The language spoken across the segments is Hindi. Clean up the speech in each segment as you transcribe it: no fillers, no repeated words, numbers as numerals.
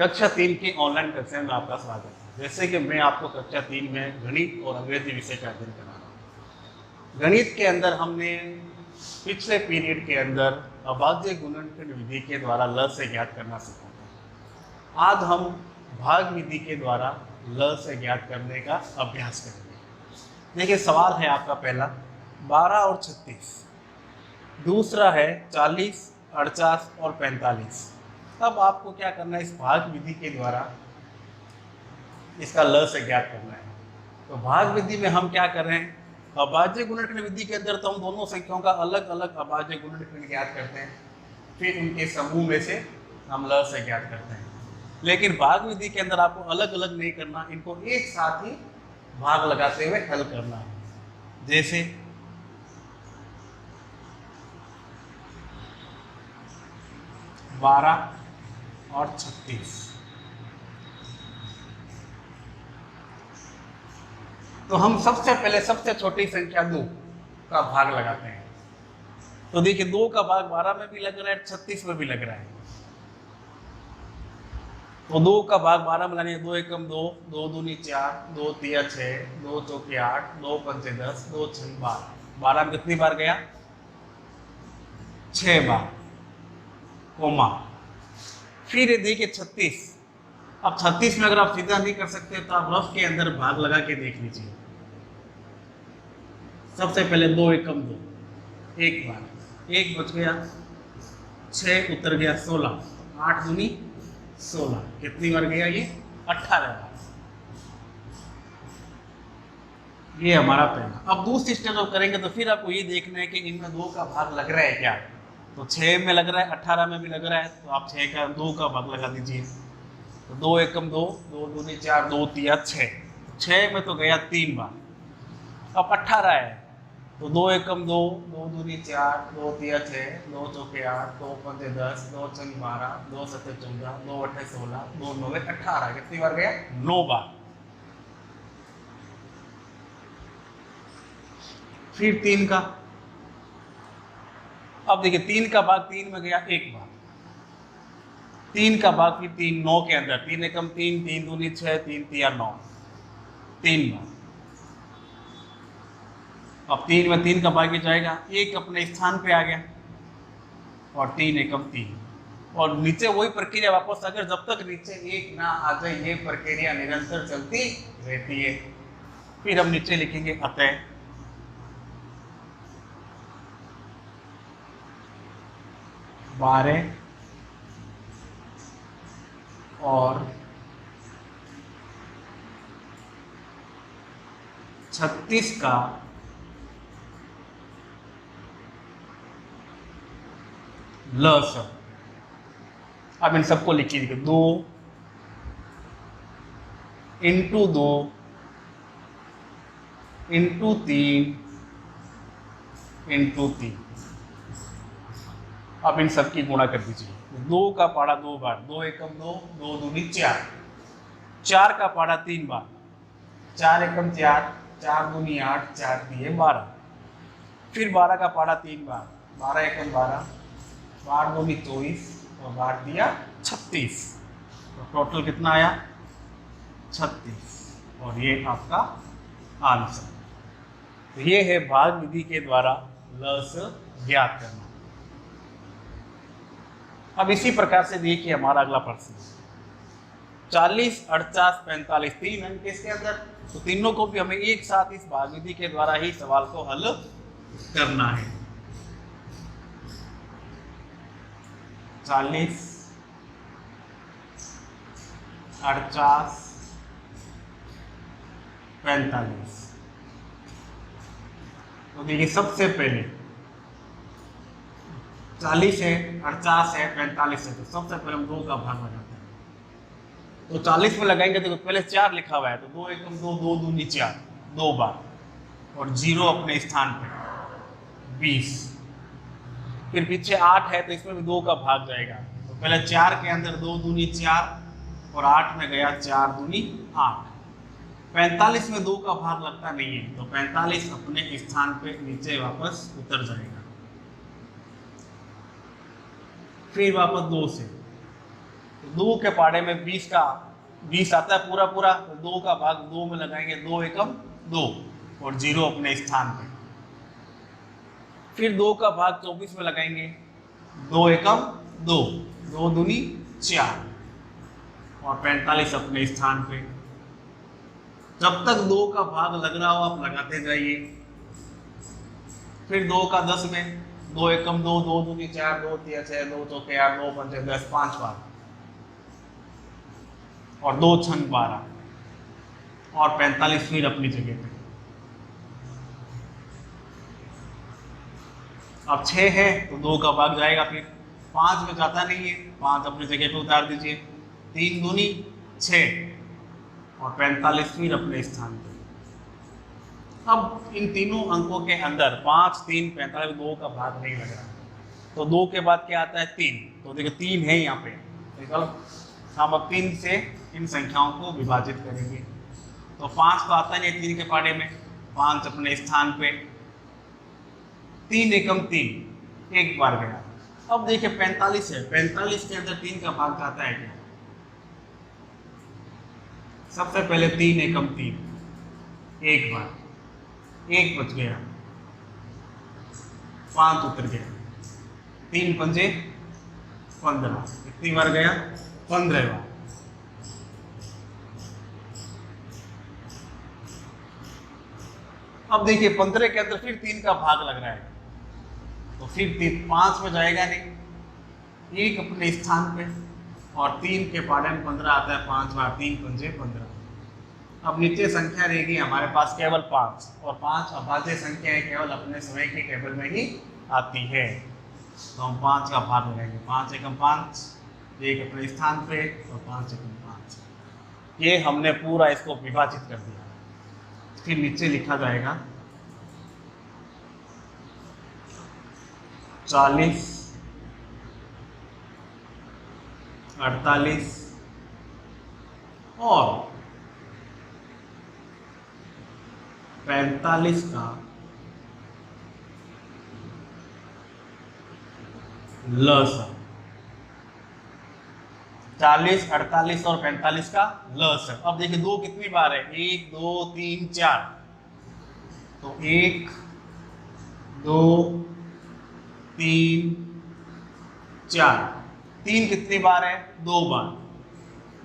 कक्षा 3 की ऑनलाइन कक्षा में आपका स्वागत है। जैसे कि मैं आपको कक्षा 3 में गणित और अंग्रेजी विषय का अध्ययन करा रहा हूँ। गणित के अंदर हमने पिछले पीरियड के अंदर अभाज्य गुणनखंड विधि के द्वारा ल से ज्ञात करना सीखा था। आज हम भाग विधि के द्वारा ल से ज्ञात करने का अभ्यास करेंगे। देखिए, सवाल है आपका पहला 12 और 36, दूसरा है 40, 48 और 45। अब आपको क्या करना है, इस भाग विधि के द्वारा इसका ल से ज्ञात करना है। तो भाग विधि में हम क्या कर रहे हैं, अभाज्य गुणनखंड विधि के अंदर तो हम दोनों संख्याओं का अलग अलग अभाज्य गुणनखंड ज्ञात करते हैं, फिर उनके समूह में से हम ल से ज्ञात करते हैं। लेकिन भाग विधि के अंदर आपको अलग अलग नहीं करना, इनको एक साथ ही भाग लगाते हुए हल करना है। जैसे 12 और 36, तो हम सबसे पहले सबसे छोटी संख्या 2 का भाग लगाते हैं। तो देखिए, 2 का भाग 12 में भी लग रहा है, 36 में भी लग रहा है। तो 2 का भाग 12 में लाने 2 एकम 2, 2 दूनी 4, 2 तिया 6, 2 चौके 8, 2 पंचे 10, 2 छह 12। 12 में कितनी बार गया? 6 बार, कोमा। फिर देखिए 36। अब 36 में अगर आप सीधा नहीं कर सकते तो आप रफ के अंदर भाग लगा के देख लीजिए। सबसे पहले 2 एकम 2, एक बार, 1 बच गया, 6 उतर गया 16, 8 दूनी 16, कितनी बार गया ये? 18 बार। ये हमारा पहला। अब दूसरी स्टेप जब करेंगे तो फिर आपको ये देखना है कि इनमें 2 का भाग लग रहा है क्या। तो 6 में लग रहा है, 18 में भी लग रहा है, तो आप 6 का 2 का भाग लगा दीजिए। तो 2 एकम 2, 2 दूनी 4, 2 तिया 6, 6 में तो गया 3 बार। अब 18 है, तो 2 एकम 2, 2 दूनी 4, 2 तिया 6, 2 चौके 8, 2 पंचे 10, 2 छंग 12, 2 सत्ते 14, 2 अट्ठे 16, 2 नौवे 18। कितनी बार गया? 9 बार। फिर 3 का, अब देखिए 3 का भाग 3 में गया, एक बार। 3 का भाग फिर 3 9 के अंदर, 3 एकम 3, 3 दूनी 6, 3 तिया 9, 3 बार। अब 3 में 3 का भाग जाएगा, एक अपने स्थान पे आ गया, और 3 एकम 3, और नीचे वही प्रक्रिया वापस। अगर जब तक नीचे 1 ना आ जाए ये प्रक्रिया निरंतर चलती रहती है। फिर हम नीचे लिखेंगे अतः 12 और 36 का ल शब्द। अब इन सबको लिखिए, 2 इंटू 2 इंटू 3 इंटू 3। अब इन सबकी गुणा कर दीजिए। 2 का पाड़ा 2 बार, 2 एकम 2, 2 दूनी 4, 4 का पाड़ा 3 बार, 4 एकम 4, 4 दूनी 8, 4 दिए 12। फिर 12 का पाड़ा 3 बार, 12 एकम 12, 12 दूनी 24, और 12 दिया 36। तो टोटल कितना आया? 36। और ये आपका आंसर। तो ये है भाग विधि के द्वारा ल से ज्ञात करना। अब इसी प्रकार से देखिए हमारा अगला प्रश्न, 40, 48, 45, 3 अंक इसके अंदर। तो तीनों को भी हमें एक साथ इस भाग विधि के द्वारा ही सवाल को हल करना है। 40, 48, 45। तो देखिए, सबसे पहले 40 है, 48 है, 45 है, तो सबसे पहले हम 2 का भाग लगाते हैं। तो 40 में लगाएंगे तो पहले 4 लिखा हुआ है, तो 2 एकम 2, 2 दूनी 4, 2 बार, और 0 अपने स्थान पे 20। फिर पीछे 8 है, तो इसमें भी 2 का भाग जाएगा। तो पहले 4 के अंदर 2 दूनी 4, और 8 में गया 4 दूनी 8। 45 में 2 का भाग लगता नहीं है, तो 45 अपने स्थान पे नीचे वापस उतर जाएगा। फिर वापस 2 से तो 2 के पहाड़े में 20 आता है पूरा पूरा, तो 2 का भाग 2 में लगाएंगे, 2 एकम 2 और 0 अपने स्थान पे। फिर 2 का भाग 24 में लगाएंगे, 2 एकम 2, 2 दूनी 4 और 45 अपने स्थान पे। जब तक 2 का भाग लग रहा हो आप लगाते जाइए। फिर 2 का 10 में, 2 एकम 2, 2 दूनी 4, 2 तिया 6, 2 चौके 8, 2 पंचे 10, 5 बार और 2 छंग 12 और 45 फिर अपनी जगह पे। अब 6 है तो 2 का भाग जाएगा, फिर 5 में जाता नहीं है, 5 अपनी जगह पे उतार दीजिए, 3 दूनी 6 और 45 फिर अपने स्थान पे। अब इन तीनों अंकों के अंदर 5, 3, 45, 2 का भाग नहीं लग रहा, तो 2 के बाद क्या आता है 3, तो देखिए 3 है यहाँ पे, तो हम अब 3 से इन संख्याओं को विभाजित करेंगे। तो 5 तो आता नहीं 3 के पहाड़े में, 5 अपने स्थान पे, 3 एकम 3 एक बार गया। अब देखिए 45 है, 45 के अंदर 3 का भाग जाता है क्या? सबसे पहले 3 एकम 3 एक बार, 1 बच गया, 5 उतर गया, 3 पंजे 15, कितनी बार गया? 15 बार। अब देखिए 15 के अंदर फिर 3 का भाग लग रहा है, तो फिर 5 में जाएगा नहीं, 1 अपने स्थान पे और 3 के पहाड़े में 15 आता है 5 बार, 3 पंजे 15। अब नीचे संख्या रहेगी हमारे पास केवल 5 और 5 अभाज्य संख्या है, केवल अपने समय की टेबल में ही आती है, तो हम 5 का भाग लगाएंगे, 5 एकम 5, 1 अपने स्थान पे और 5 एकम 5। ये हमने पूरा इसको विभाजित कर दिया। फिर नीचे लिखा जाएगा 40, 48 और 45 का लसा। 40, 48 और 45 का लसा। अब देखिए 2 कितनी बार है? 1, 2, 3, 4, तो 1, 2, 3, 4, 3 कितनी बार है? 2 बार,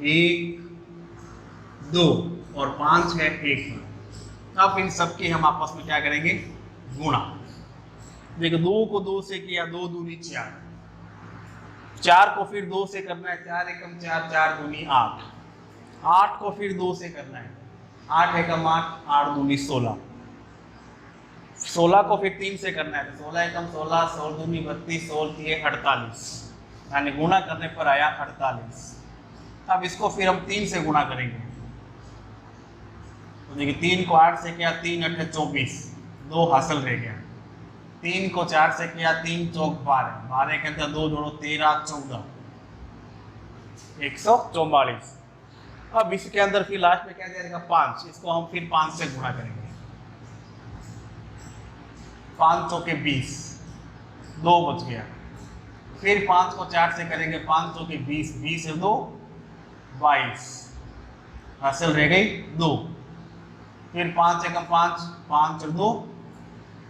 1, 2 और 5 है 1 बार। अब इन सब की हम आपस में क्या करेंगे? गुणा। देखो 2 को 2 से किया, 2 दूनी 4, 4 को फिर 2 से करना है, 4 एकम 4, 4 दूनी 8, 8 को फिर 2 से करना है, 8 एकम 8, 8 दूनी 16, 16 को फिर 3 से करना है, 16 एकम 16, 16 दूनी 32, 16 दिए 48, यानी गुणा करने पर आया 48। अब इसको फिर हम 3 से गुणा करेंगे, तो देखिए 3 को 8 से किया, 3 8 24, 2 हासिल रह गया, 3 को 4 से किया, 3 चौक 12, 12 के अंदर 2 जोड़ो 13, 14, 144। अब इसके अंदर फिर लास्ट में क्या जाएगा? 5, इसको हम फिर 5 से गुणा करेंगे, 5 चौके 20, 2 बच गया, फिर 5 को 4 से करेंगे, 5 चौके 20, 20 है 2, 22, हासिल रह गई 2, फिर 5 एकम 5, 5 और 2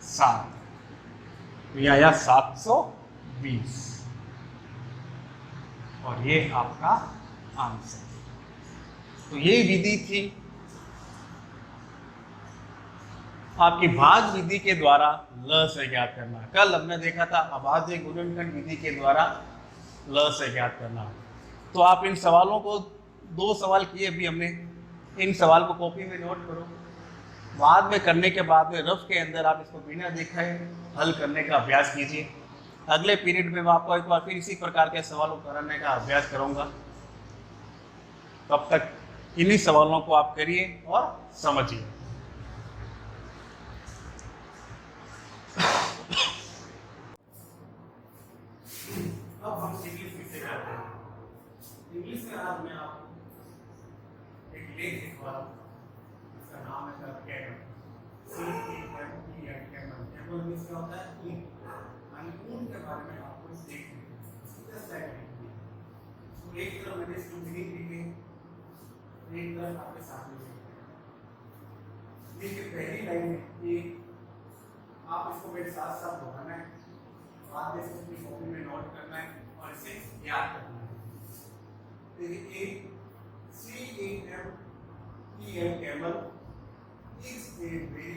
7, तो ये आया 720 और ये आपका आंसर। तो ये विधि थी आपकी भाग विधि के द्वारा ल से ज्ञात करना। कल हमने देखा था अभाज्य गुणनखंड विधि के द्वारा ल से ज्ञात करना। तो आप इन सवालों को 2 सवाल किए भी हमने, इन सवाल को कॉपी में नोट करो, बाद में करने के बाद में रफ के अंदर आप इसको बिना देखे हल करने का अभ्यास कीजिए। अगले पीरियड में मैं आपको एक बार फिर इसी प्रकार के सवालों करने का अभ्यास करूंगा। तब तक इन्हीं सवालों को आप करिए और समझिए। अब हम इंग्लिश विषय करते हैं। इंग्लिश में आज मैं आपको एक लेख लिखवा रहा हूं, इसका नाम है कैमल। कैमल मीन्स क्या होता है? ऊंट। ऊंट के बारे में आपको सीखना है। एक तरफ मैंने इसको मीनिंग लिखे, एक तरफ आपके सामने लिखे। ये पहली लाइन है कि आप इसको मेरे साथ साथ दोहराना है, बाद में इसको अपनी कॉपी में नोट करना है और इसे याद करना है। देखिए ए CAMEL camel is a very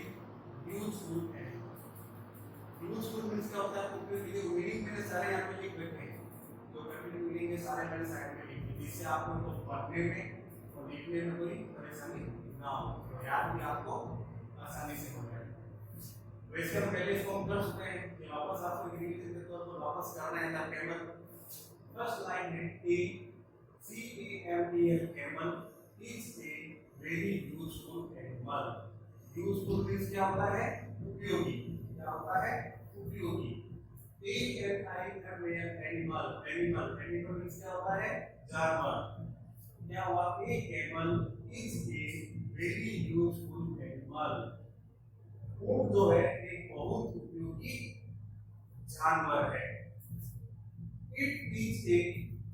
useful animal. Useful means क्या होता है? उपयोगी। ये मीनिंग मैंने सारे यहाँ पे लिख रखे हैं, जो कंटिन्यू मीनिंग है सारे मैंने साइड में लिख दिए, जिससे आपको इनको पढ़ने में और लिखने में कोई परेशानी ना हो, तो याद भी आपको आसानी से हो जाए। वैसे हम पहले इसको हम कर चुके हैं कि वापस आपको इंग्लिश के तौर पर वापस करना है ना। कैमल फर्स्ट लाइन है ए CAMEL camel is a very useful animal. Useful means क्या होता है? उपयोगी। क्या होता है? उपयोगी। ANIMAL एनिमल मींस क्या होता है? जानवर। क्या हुआ? A camel is a very useful animal. ऊंट जो है एक बहुत उपयोगी जानवर है। It is a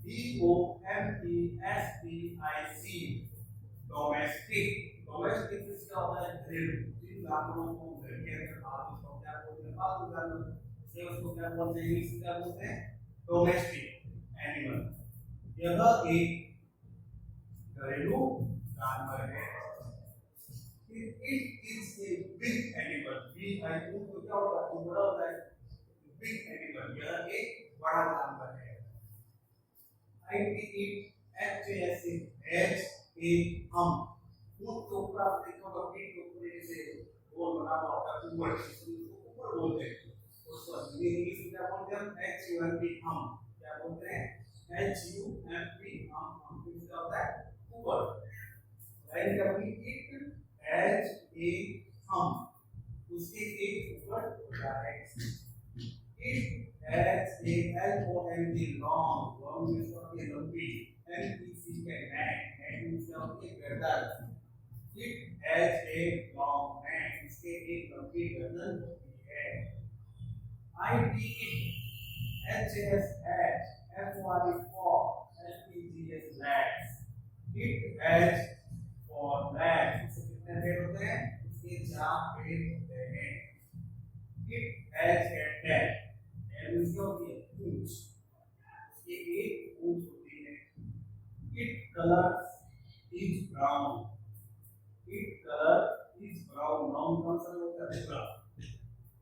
DOMESTIC domestic. Domestic means क्या होता है? घरेलू। जिन जानवरों को घर के अंदर आप उसको क्या बोलते हैं? पालतू जानवर। से उसको क्या बोलते हैं? इंग्लिश में क्या बोलते हैं? Domestic animal. यह एक घरेलू जानवर है। It is a big animal. B I तो क्या होता है? तो बड़ा होता है। बिग एनिमल, यह एक बड़ा जानवर है। ऊंट के ऊपर आप देखोगे पीठ के ऊपर जैसे गोल बना हुआ होता है, ऊपर उसको ऊपर बोलते हैं। उसको इंग्लिश में क्या बोलते हैं? HUMP। क्या बोलते हैं? HUMP। हम क्या होता है? ऊपर। लाइन क्या बनी? It has a hump. उसके एक ऊपर होता है। It has a LONG long means what is lumpy, NEC का neck means what is गर्दन। It has a long neck, इसके एक लंबी गर्दन होती है। ITHAS FOR LEGS legs। It has four legs, इसके कितने पैर होते हैं? इसके 4 पैर होते हैं। It has a tail, means क्या होती है? पूंछ। ये एक पूंछ होती है। It color is brown। It color is brown। Brown कौन सा होता है? भूरा।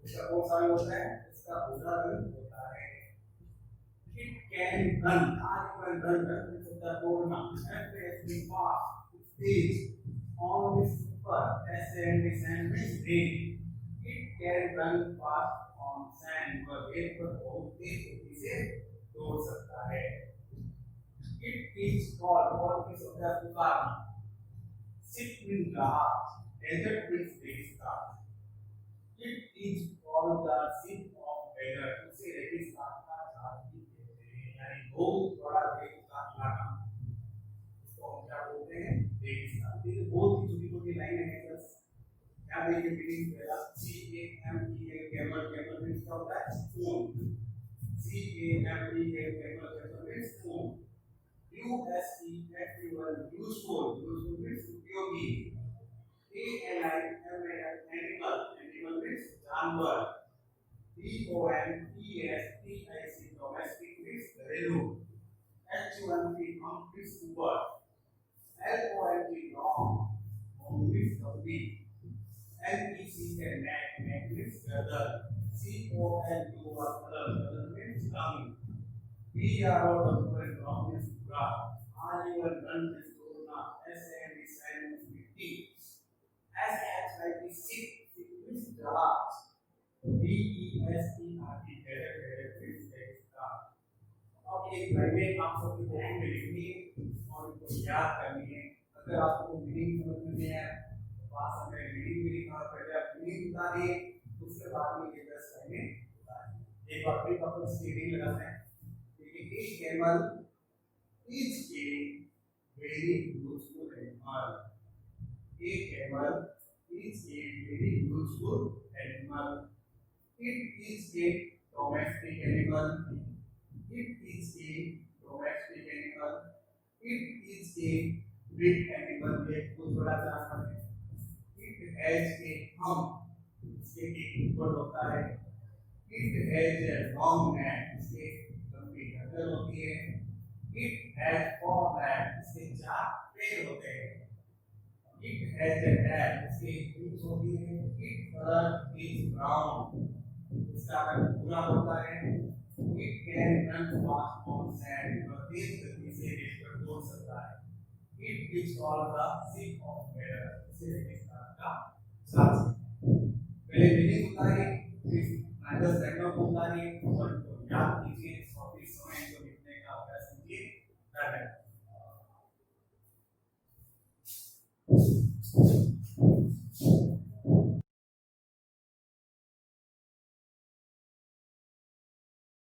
इसका कौन सा होता है? इसका भूरा रंग होता है। It can run। रन होता है दौड़ना। Fast Tej. On is super। SAND means It can run fast on sand। वह रेत पर बहुत तेज गति से दौड़ सकता है। It is called, और किस होता है? पुकारना। Sit means घास, desert means रेगिस्तान। It is called the seat of desert। उसे रेगिस्तान का घाट भी कहते हैं, यानी बहुत बड़ा रेगिस्तान इलाका। इसको हम क्या बोलते हैं? रेगिस्तान। ये बहुत ही छोटी-छोटी लाइनें हैं बस। यहाँ देखिए मीनिंग पहला CAMEL camel। camel मींस क्या होता है? ऊंट। CAMEL camel मींस ऊंट। USEFUL useful मींस उपयोगी। animal मींस जानवर। DOMESTIC domestic मींस घरेलू। HUMP मींस ऊपर। LONG मींस लंबी। NEC का neck means गर्दन। COLUR means tongue। BROWN means पूरा। RUN means दौड़ना। SAND means मिट्टी। SHIT means grass। DESERT means रेगिस्तान। अब ये लाइनें आप सबकी ध्यान में लिखनी है और इनको याद करनी है। अगर आपको मीनिंग समझ में नहीं आया, पास में मीनिंग भी लिखा, पहले आप मीनिंग बता दिए, उसके बाद में ये 10 लाइनें बता दी। एक बार फिर आपको स्टेडिंग लगाना है। देखिए एक camel is a very useful animal. एक camel is a very useful animal. It is a domestic animal. It is a domestic animal. It is a big animal, एक बहुत बड़ा जानवर है. It has a hump, इसके एक ऊपर होता है. It has a long neck, इसके लंबी गर्दन होती है. It has four legs, इसके चार पैर होते हैं. It has a tail, इसके पूंछ होती है. Its color is brown, इसका रंग भूरा होता है. It can run fast on sand, और तेज गति से रेत पर दौड़ सकता है. It is called the sheep of feather, इसे किस तरह का सांप